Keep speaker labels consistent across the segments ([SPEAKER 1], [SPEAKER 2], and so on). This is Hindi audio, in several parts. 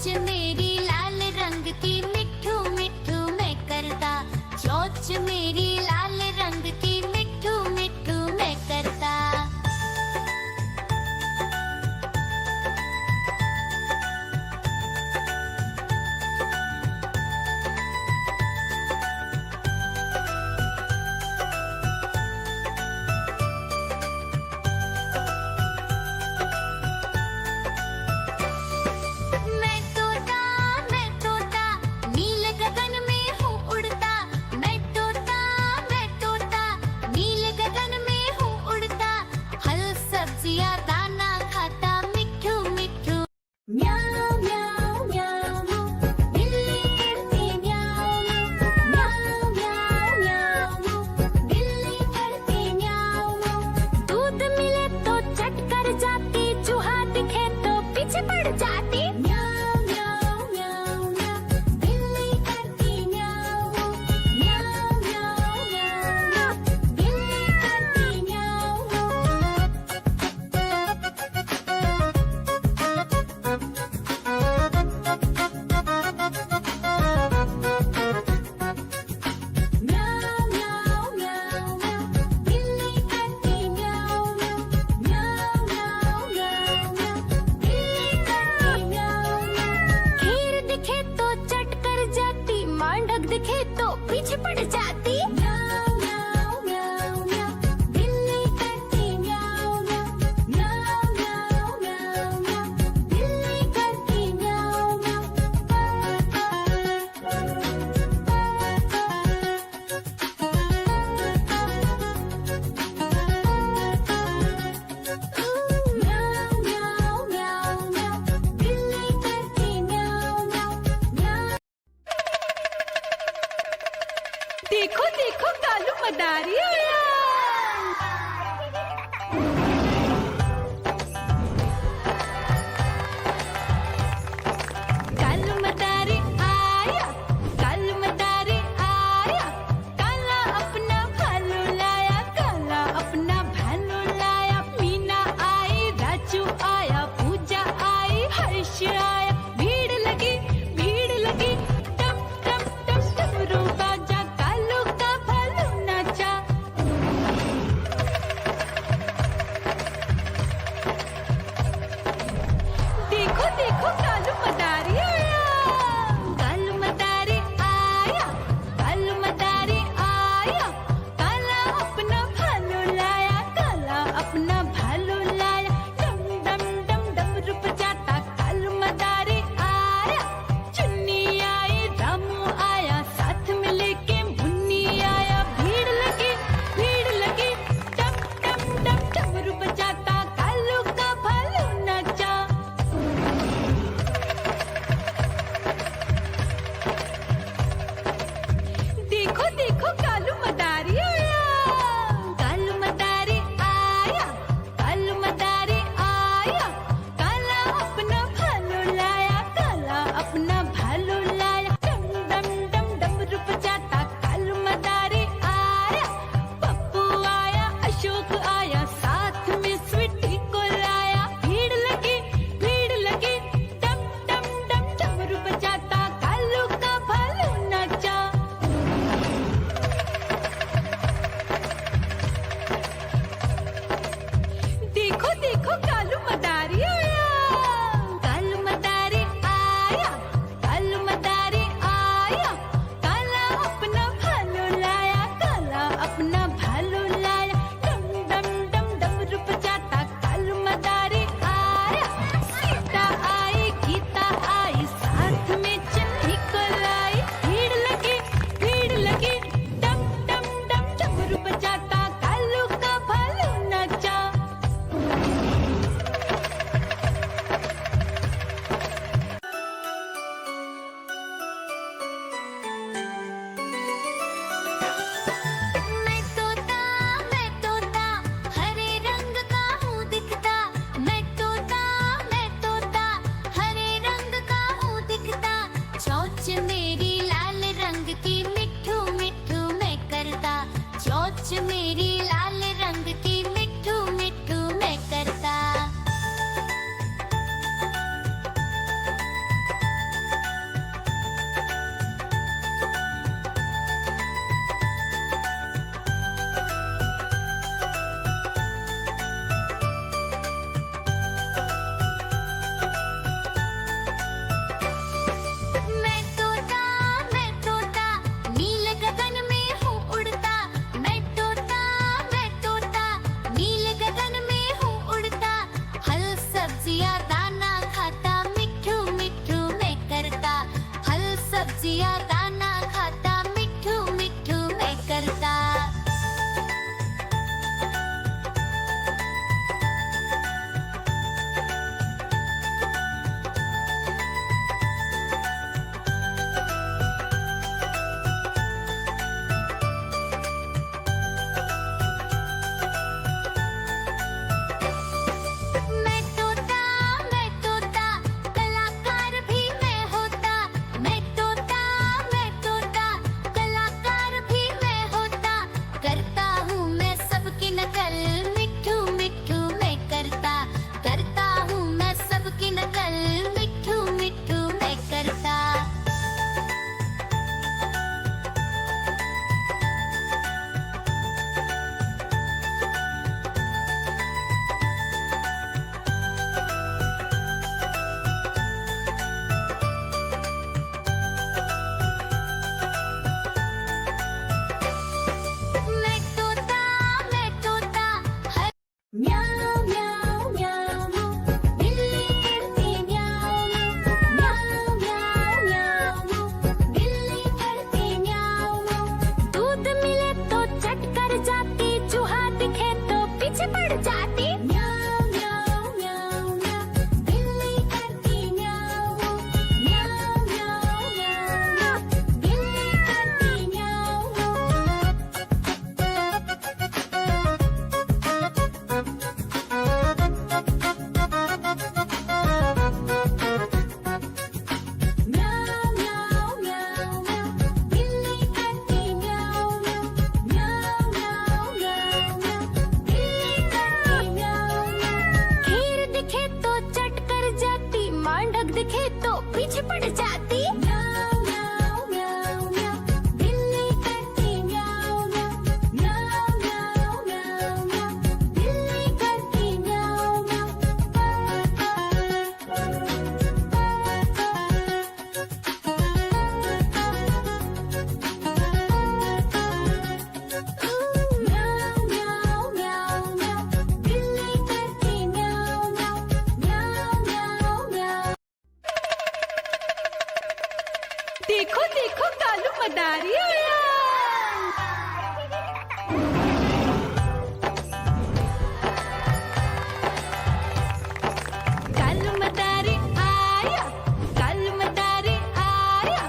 [SPEAKER 1] चोच मेरी लाल रंग की मिठू मिठू मैं करता, चोच मेरी लाल रंग की मिठू मिठू मैं करता। मैं तोता नील गगन में हूँ उड़ता, मैं तोता नील गगन में हूँ उड़ता, फल सब्जियाँ दाना खाता मिठू मिठू। म्याऊं म्याऊं म्याऊं बिल्ली करती म्याऊं, म्याऊं म्याऊं म्याऊं बिल्ली करती म्याऊं। दूध मिले तो चट कर जाती, चूहा दिखे तो पीछे पड़ जाती। म्याऊं म्याऊं म्याऊं म्याऊं बिल्ली करती म्याऊं, म्याऊं म्याऊं म्याऊं बिल्ली करती म्याऊं। म्याऊं म्याऊं म्याऊं म्याऊं बिल्ली करती म्याऊं, म्याऊं म्याऊं म्याऊं म्याऊं बिल्ली करती म्याऊं। खीर दिखे तो चट कर जाती, मांडक दिखे तो पीछे पड़ जाती। म्याऊं म्याऊं म्याऊं म्याऊं बिल्ली करती म्याऊं, म्याऊं म्याऊं म्याऊं म्याऊं बिल्ली करती म्याऊं म्याऊं म्याऊं म्याऊं म्याऊं बिल्ली करती म्याऊं म्याऊं।
[SPEAKER 2] देखो देखो कालू मदारी आया। कालू मदारी आया, कालू मदारी आया, काला अपना भालू लाया, काला अपना भालू लाया। मीना आई, राजू आया, पूजा आई, हर्ष आया। भीड़ लगी टम टम टम डमरू बाजा, कालू का भालू नाचा। देखो देखो कालू मदारी आया, कालू मदारी आया, कालू मदारी आया, काला अपना भालू लाया, काला अपना भालू लाया। डम डम
[SPEAKER 1] दिखे तो पीछे पड़ जाती। म्याऊं म्याऊं म्याऊं म्याऊं, बिल्ली करती म्याऊं म्याऊं। म्याऊं म्याऊं म्याऊं म्याऊं, बिल्ली करती म्याऊं म्याऊं। म्याऊं म्याऊं म्याऊं म्याऊं, बिल्ली करती म्याऊं म्याऊं। म्याऊं म्याऊं म्याऊं।
[SPEAKER 2] देखो देखो कालू मदारी आया। कालू मदारी आया, कालू मदारी आया,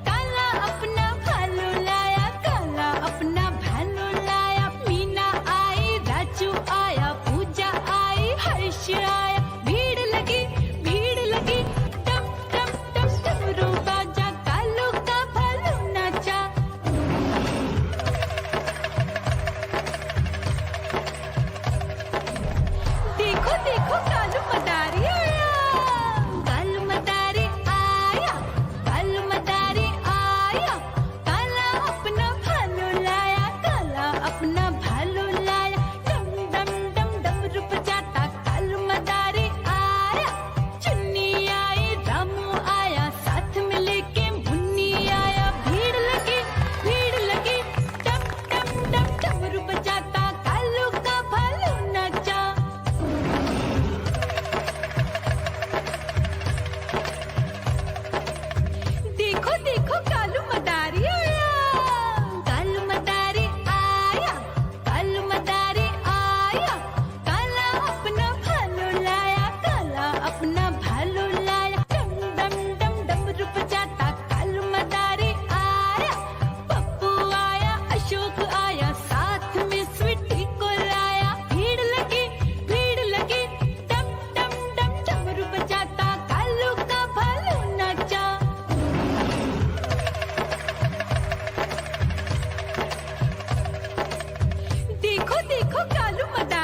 [SPEAKER 2] काला अपना भालू लाया, काला अपना भालू लाया। मीना आई, राजू आया, पूजा आई, हर्ष आया। भीड़ लगी टम टम टम डमरू बाजा, कालू का भालू नाचा। देखो देखो कालू मदारी आया। कालू मदारी आया, कालू मदारी आया, काला अपना भालू लाया, काला अपना भालू लाया। डम डम डम डमरू बजाता कालू मदारी आया। चुन्नी आई, रामू आया, साथ में लेके मुन्नी आया। भीड़ लगी टम टम डम डमरू बजाता कालू का भालू नाचा। देखो देखो कालू मदारी आया। कालू मदारी आया, कालू मदारी आया, काला अपना भालू लाया, काला अपना भालू लाया। डम डम डम डमरू बजाता कालू मदारी आया। पप्पू आया, अशोक आया, साथ में स्वीटी को लाया। भीड़ लगी टम टम डम डमरू बजाता कालू का भालू नाचा। देखो देखो कालू मदारी